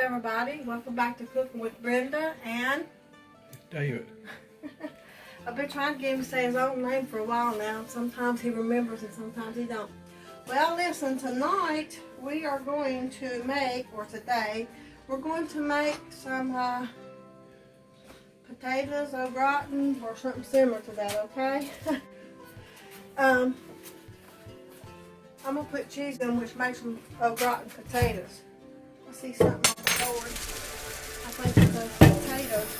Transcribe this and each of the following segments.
everybody. Welcome back to Cooking with Brenda and David. I've been trying to get him to say his own name for a while now. Sometimes he remembers and sometimes he don't. Well, listen, tonight we are going to make, or today, we're going to make some potatoes au gratin or something similar to that, okay? I'm going to put cheese in, which makes them au gratin potatoes. I see something on the board. I think it's those potatoes.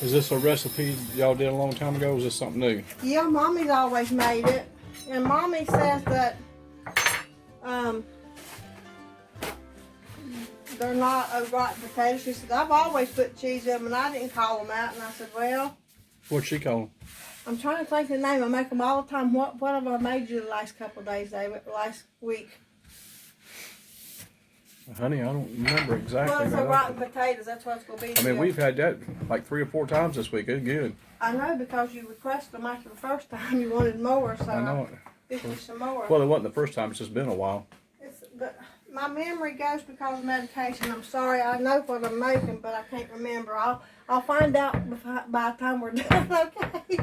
Is this a recipe y'all did a long time ago, or is this something new? Yeah, Mommy's always made it. And Mommy says that they're not au gratin potatoes. She said, I've always put cheese in them, and I didn't call them out. And I said, well, What'd she call them? I'm trying to think of the name. I make them all the time. What have I made you the last couple of days, David? Last week? Honey, I don't remember exactly. Well, it's au gratin potatoes. That's what it's going to be. I mean, we've had that like 3 or 4 times this week. It's good. I know, because you requested them after the first time. You wanted more, so I know it. Give you some more. Well, it wasn't the first time. It's just been a while. But my memory goes because of medication. I'm sorry. I know what I'm making, but I can't remember. I'll find out by the time we're done, okay?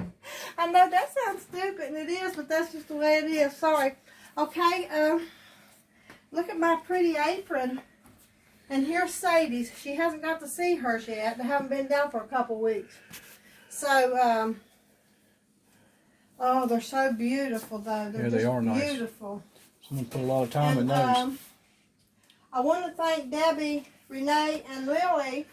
I know that sounds stupid, and it is, but that's just the way it is. Sorry. Okay, look at my pretty apron. And here's Sadie's. She hasn't got to see hers yet. They haven't been down for a couple weeks. So, oh, they're so beautiful, though. They're They are nice. Beautiful. Someone put a lot of time in those. I want to thank Debbie, Renee, and Lily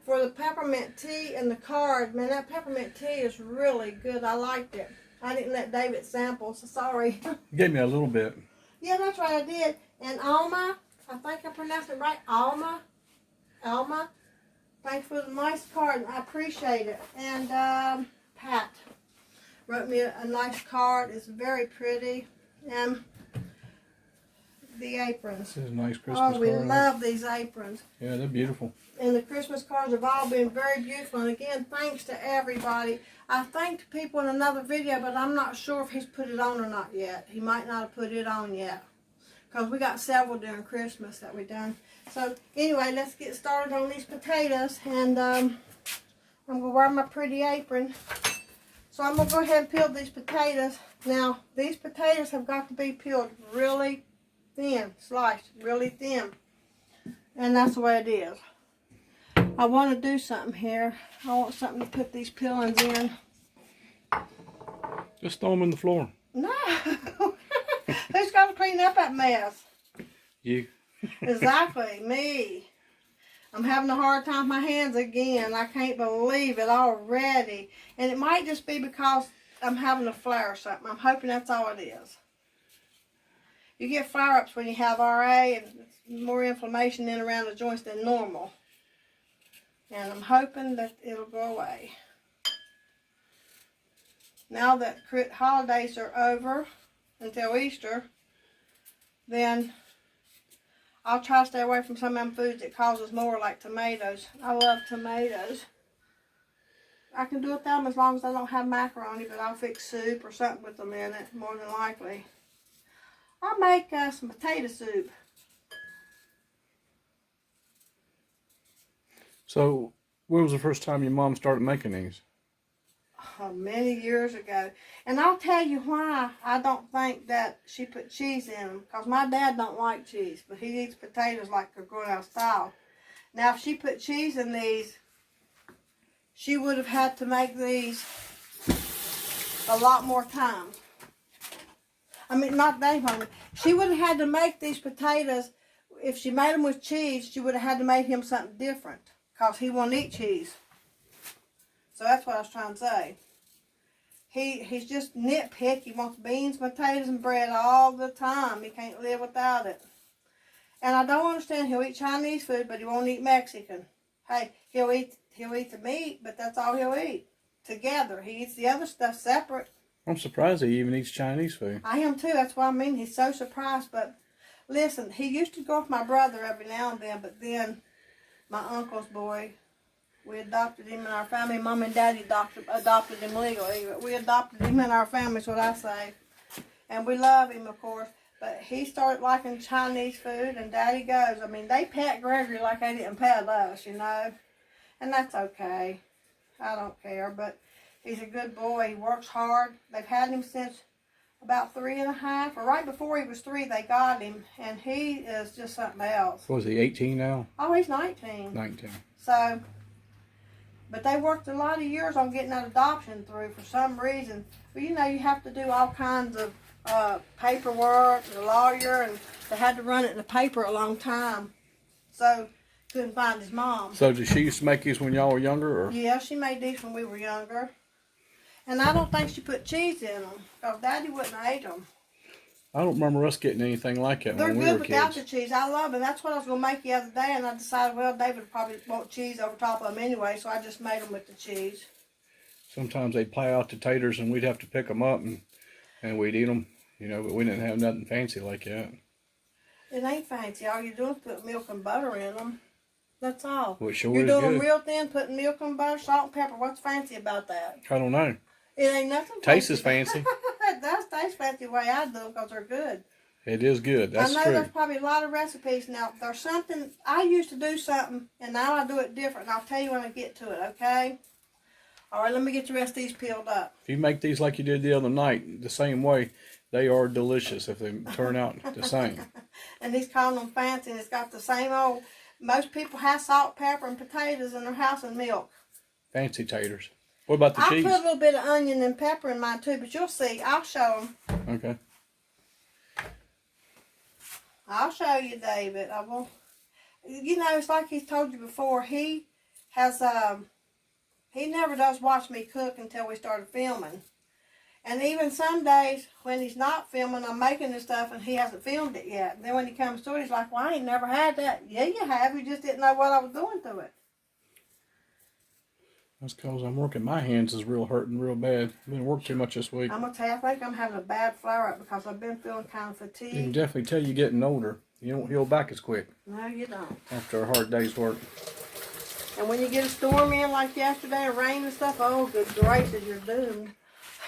for the peppermint tea and the card. Man, that peppermint tea is really good. I liked it. I didn't let David sample, so sorry. Gave me a little bit. Yeah, that's right, I did. And Alma, I think I pronounced it right. Alma, thanks for the nice card. I appreciate it. And Pat wrote me a nice card. It's very pretty. And the aprons. This is a nice Christmas card. Oh, we card. love these aprons. Yeah, they're beautiful. And the Christmas cards have all been very beautiful. And again, thanks to everybody. I thanked people in another video, but I'm not sure if he's put it on or not yet. He might not have put it on yet, because we got several during Christmas that we done. So anyway, let's get started on these potatoes. And I'm going to wear my pretty apron. So I'm going to go ahead and peel these potatoes. Now, these potatoes have got to be peeled really thin, sliced really thin. And that's the way it is. I want to do something here. I want something to put these peelings in. Just throw them in the floor. No. Who's got to clean up that mess? You. Exactly, me. I'm having a hard time with my hands again. I can't believe it already. And it might just be because I'm having a flare or something. I'm hoping that's all it is. You get flare-ups when you have RA, and it's more inflammation in around the joints than normal. And I'm hoping that it'll go away. Now that holidays are over until Easter, then I'll try to stay away from some of them foods that causes more, like tomatoes. I love tomatoes. I can do it them as long as I don't have macaroni, but I'll fix soup or something with them in it, more than likely. I'll make some potato soup. So, when was the first time your mom started making these? Many years ago. And I'll tell you why I don't think that she put cheese in them. Because my dad don't like cheese, but he eats potatoes like they're going out of style. Now, if she put cheese in these, she would have had to make these a lot more times. I mean, not Dave Honey. She would have had to make these potatoes. If she made them with cheese, she would have had to make him something different. Because he won't eat cheese. So that's what I was trying to say. He's just nitpicky. He wants beans, potatoes, and bread all the time. He can't live without it. And I don't understand. He'll eat Chinese food, but he won't eat Mexican. Hey, he'll eat the meat, but that's all he'll eat. Together. He eats the other stuff separate. I'm surprised he even eats Chinese food. I am too. That's what I mean. He's so surprised. But listen, he used to go with my brother every now and then, but then my uncle's boy, we adopted him in our family. Mom and Daddy adopted him legally. We adopted him in our family, is what I say. And we love him, of course. But he started liking Chinese food, and Daddy goes. I mean, they pet Gregory like they didn't pet us, you know. And that's okay. I don't care. But he's a good boy. He works hard. They've had him since about 3.5, or right before he was 3, they got him. And he is just something else. What is he, 18 now? Oh, he's 19. 19. So, but they worked a lot of years on getting that adoption through for some reason. Well, you know, you have to do all kinds of paperwork, the lawyer, and they had to run it in the paper a long time. So, couldn't find his mom. So did she used to make these when y'all were younger? Or? Yeah, she made these when we were younger. And I don't think she put cheese in them, because Daddy wouldn't have ate them. I don't remember us getting anything like that They're when we were good without kids. the cheese. I love them. That's what I was going to make the other day, and I decided, well, David would probably want cheese over top of them anyway, so I just made them with the cheese. Sometimes they'd ply out the taters and we'd have to pick them up and we'd eat them, you know, but we didn't have nothing fancy like that. It ain't fancy. All you do is put milk and butter in them. That's all. Well, it sure You're is doing them good. real thin, putting milk and butter, salt and pepper. What's fancy about that? I don't know. It ain't nothing Taste fancy. is fancy. It does taste fancy the way I do them because they're good. It is good. That's I know true. there's probably a lot of recipes now. There's something, I used to do something, and now I do it different. And I'll tell you when I get to it, okay? All right, let me get the rest of these peeled up. If you make these like you did the other night, the same way, they are delicious if they turn out the same. And he's calling them fancy, and it's got the same old, most people have salt, pepper, and potatoes in their house and milk. Fancy taters. What about the I cheese? put a little bit of onion and pepper in mine too, but you'll see. I'll show them. Okay. I'll show you, David. I will. You know, it's like he's told you before. He has, he never does watch me cook until we started filming. And even some days when he's not filming, I'm making this stuff and he hasn't filmed it yet. And then when he comes to it, he's like, well, I ain't never had that. Yeah, you have. You just didn't know what I was doing to it. That's because I'm working. My hands is real hurting real bad. I've been working too much this week. I'm going to tell you, I think I'm having a bad flare up because I've been feeling kind of You can fatigued. definitely tell you're getting older. You don't heal back as quick No, you don't. after a hard day's work. And when you get a storm in like yesterday, rain and stuff, oh, good gracious, you're doomed.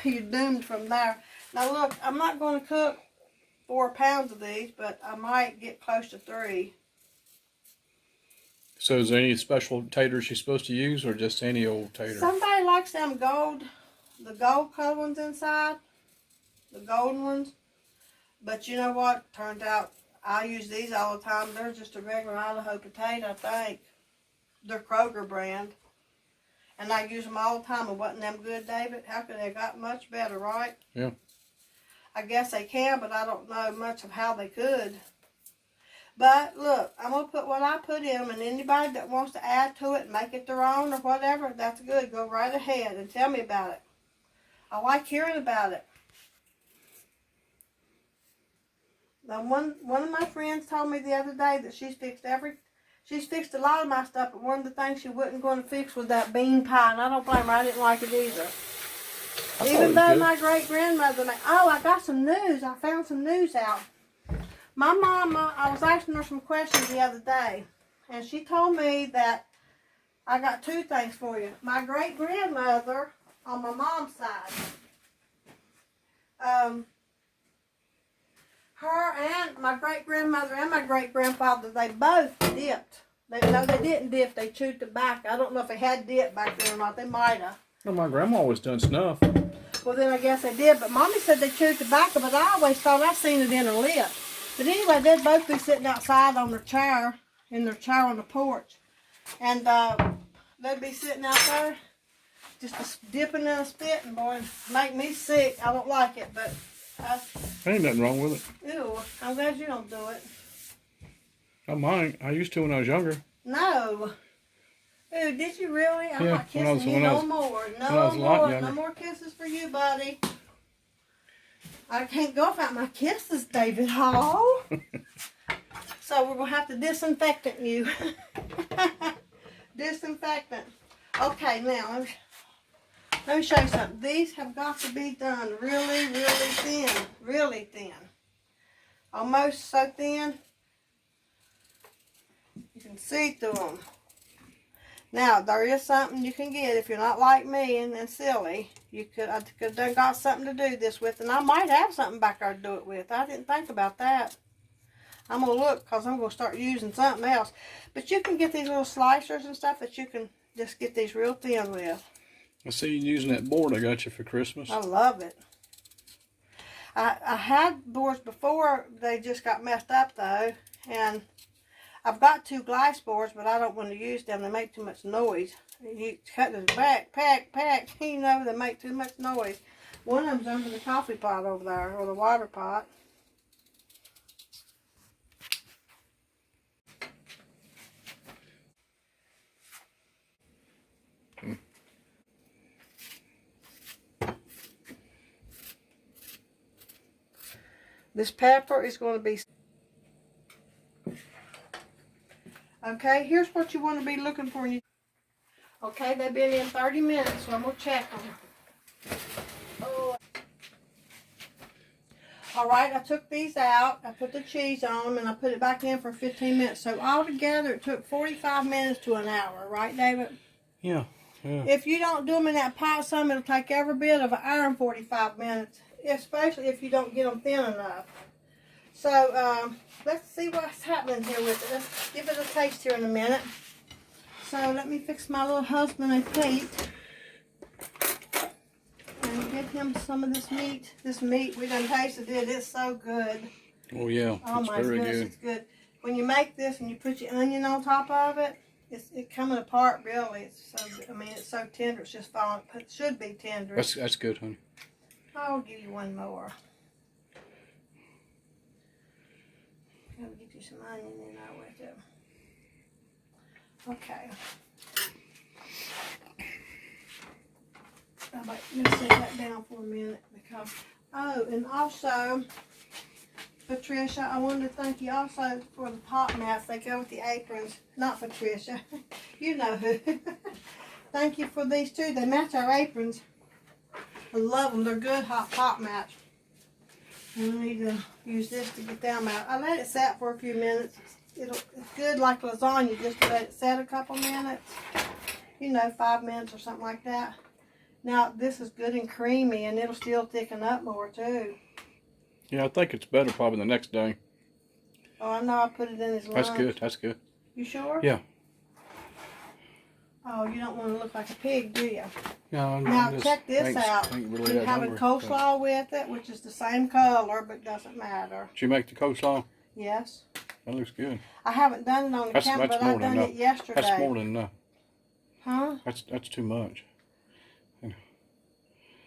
You're doomed from there. Now look, I'm not going to cook 4 pounds of these, but I might get close to 3. So is there any special taters you're supposed to use or just any old tater? Somebody likes them gold, the gold color ones inside, the golden ones. But you know what? Turns out I use these all the time. They're just a regular Idaho potato, I think. They're Kroger brand. And I use them all the time. It wasn't them good, David? How could they have got much better, right? Yeah. I guess they can, but I don't know much of how they could. But look, I'm going to put what I put in them, and anybody that wants to add to it and make it their own or whatever, that's good. Go right ahead and tell me about it. I like hearing about it. Now, one of my friends told me the other day that she's fixed a lot of my stuff, but one of the things she wasn't going to fix was that bean pie, and I don't blame her. I didn't like it either. Even though my great-grandmother made, oh, I got some news. I found some news out. My mama, I was asking her some questions the other day, and she told me that I got 2 things for you. My great-grandmother on my mom's side, her and my great-grandmother and my great-grandfather, they both dipped. They didn't dip. They chewed tobacco. I don't know if they had dip back then or not. They might have. Well, my grandma always done snuff. Well, then I guess they did. But Mommy said they chewed tobacco, but I always thought I seen it in her lip. But anyway, they'd both be sitting outside on their chair, in their chair on the porch. And they'd be sitting out there, just dipping and spitting, boy. And make me sick. I don't like it, but... There ain't nothing wrong with it. Ew, I'm glad you don't do it. I might. I used to when I was younger. No. Ew, did you really? I'm Yeah, not kissing you no more. No more kisses for you, buddy. I can't go without my kisses, David Hall. So we're going to have to disinfectant you. Disinfectant. Okay, now, let me show you something. These have got to be done really, really thin. Really thin. Almost so thin, you can see through them. Now, there is something you can get if you're not like me and silly. I could have done got something to do this with, and I might have something back there to do it with. I didn't think about that. I'm going to look because I'm going to start using something else. But you can get these little slicers and stuff that you can just get these real thin with. I see you using that board I got you for Christmas. I love it. I had boards before. They just got messed up, though. And I've got 2 glass boards, but I don't want to use them. They make too much noise. You cut this back, pack. You know, they make too much noise. One of them's under the coffee pot over there, or the water pot. This pepper is going to be... Okay, here's what you want to be looking for. Okay, they've been in 30 minutes, so I'm going to check them. Oh. Alright, I took these out. I put the cheese on them, and I put it back in for 15 minutes. So altogether, it took 45 minutes to an hour. Right, David? Yeah. If you don't do them in that pot some, it'll take every bit of an hour and 45 minutes. Especially if you don't get them thin enough. So, let's see what's happening here with it. Let's give it a taste here in a minute. So, let me fix my little husband a plate. And give him some of this meat. This meat, we done tasted it. It's so good. Oh, yeah. Oh, my goodness, it's good. When you make this and you put your onion on top of it, it's coming apart, really. It's so, I mean, it's so tender. It's just falling. It should be tender. That's good, honey. I'll give you one more. I'll get you some onion in there with it. Okay. Let's set that down for a minute because. Oh, and also, Patricia, I wanted to thank you also for the pot mats. They go with the aprons. Not Patricia. You know who. Thank you for these too. They match our aprons. I love them. They're good hot pot mats. And I need to use this to get them out. I let it set for a few minutes. It's good like lasagna, just to let it set a couple minutes. You know, 5 minutes or something like that. Now, this is good and creamy, and it'll still thicken up more, too. Yeah, I think it's better probably the next day. Oh, I know I put it in his lunch. That's good. You sure? Yeah. Oh, you don't want to look like a pig, do you? No, now, check this out. Really you have a coleslaw with it, which is the same color, but doesn't matter. Did you make the coleslaw? Yes. That looks good. I haven't done it on the camera, but I've done it yesterday. That's more than enough. Huh? That's too much.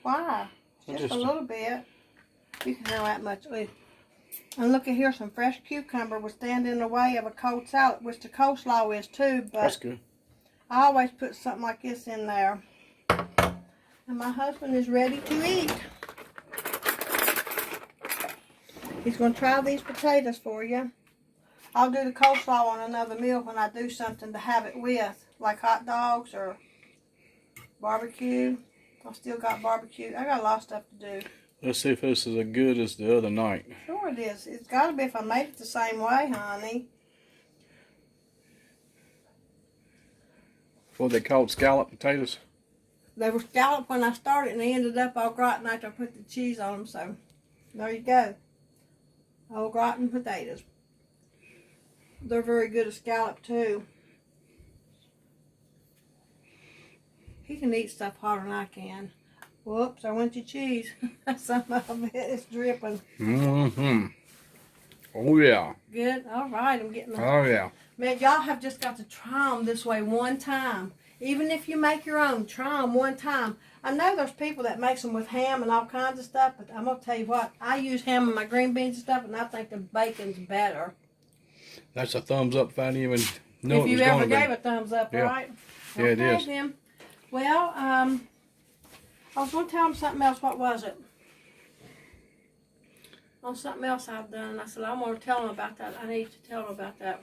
Why? Just a little bit. You can have that much. And look at here, some fresh cucumber would stand in the way of a cold salad, which the coleslaw is too, but that's good. I always put something like this in there. And my husband is ready to eat. He's going to try these potatoes for you. I'll do the coleslaw on another meal when I do something to have it with, like hot dogs or barbecue. I still got barbecue. I got a lot of stuff to do. Let's see if this is as good as the other night. Sure it is. It's got to be if I made it the same way, honey. What they called scallop potatoes? They were scalloped when I started, and they ended up all gratin after I put the cheese on them. So, there you go. Au gratin potatoes. They're very good at scallop, too. He can eat stuff hotter than I can. Whoops, I went to cheese. Some of it is dripping. Mm-hmm. Oh, yeah. Good. All right, I'm getting them. Oh, yeah. Man, y'all have just got to try them this way one time. Even if you make your own, try them one time. I know there's people that makes them with ham and all kinds of stuff, but I'm going to tell you what. I use ham in my green beans and stuff, and I think the bacon's better. That's a thumbs up if I didn't even know if it was going to be. If you ever gave a thumbs up, yeah. right? Yeah, okay, it is. Then. Well, I was going to tell them something else. What was it? On something else I've done. I said, I'm going to tell them about that. I need to tell them about that.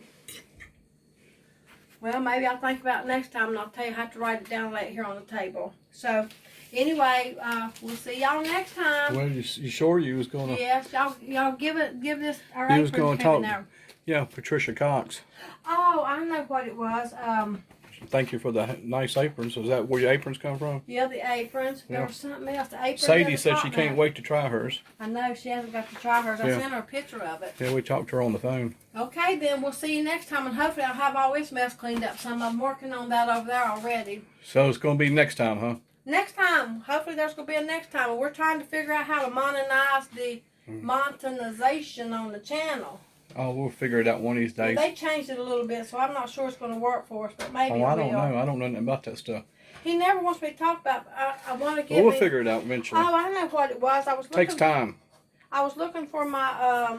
Well, maybe I'll think about it next time, and I'll tell you how to write it down and lay it here on the table. So, anyway, we'll see y'all next time. Well, you sure you was going to... Yes, y'all give this... All right, you was going to talk... Yeah, Patricia Cox. Oh, I know what it was. Thank you for the nice aprons. Is that where your aprons come from? Yeah, the aprons. There Yeah. was something else. The aprons. Sadie said she can't wait to try hers. I know, she hasn't got to try hers. I Yeah. sent her a picture of it. Yeah, we talked to her on the phone. Okay, then we'll see you next time, and hopefully I'll have all this mess cleaned up some. I'm working on that over there already. So it's going to be next time, huh? Next time. Hopefully there's going to be a next time. We're trying to figure out how to monetize the monetization on the channel. Oh, we'll figure it out one of these days. They changed it a little bit, so I'm not sure it's going to work for us, but maybe Oh, I it don't will. know. I don't know nothing about that stuff. He never wants me to talk about. I want to get. Well, we'll figure it out eventually. Oh, I know what it was. I was looking. Takes time. I was looking for my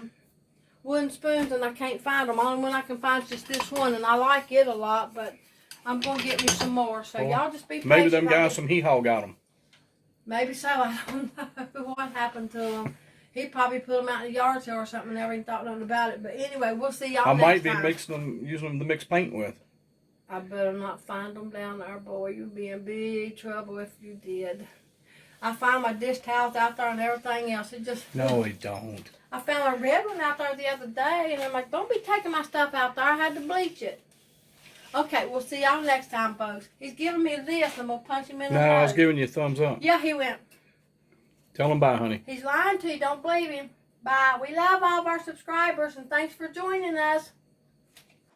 wooden spoons, and I can't find them. Only one I can find is just this one, and I like it a lot, but I'm going to get me some more. So Well, y'all just be patient. Maybe them guys from Hee Haw got them. Maybe so. I don't know what happened to them. He probably put them out in the yard sale or something. Never even thought nothing about it. But anyway, we'll see y'all I next might be time. mixing them, using them to mix paint with. I better not find them down there, boy. You'd be in big trouble if you did. I found my dish towels out there and everything else. It just No, they don't. I found a red one out there the other day, and I'm like, don't be taking my stuff out there. I had to bleach it. Okay, we'll see y'all next time, folks. He's giving me this, and I'm going to punch him in the No, I was nose. giving you a thumbs up. Yeah, he went. Tell them bye, honey. He's lying to you. Don't believe him. Bye. We love all of our subscribers, and thanks for joining us.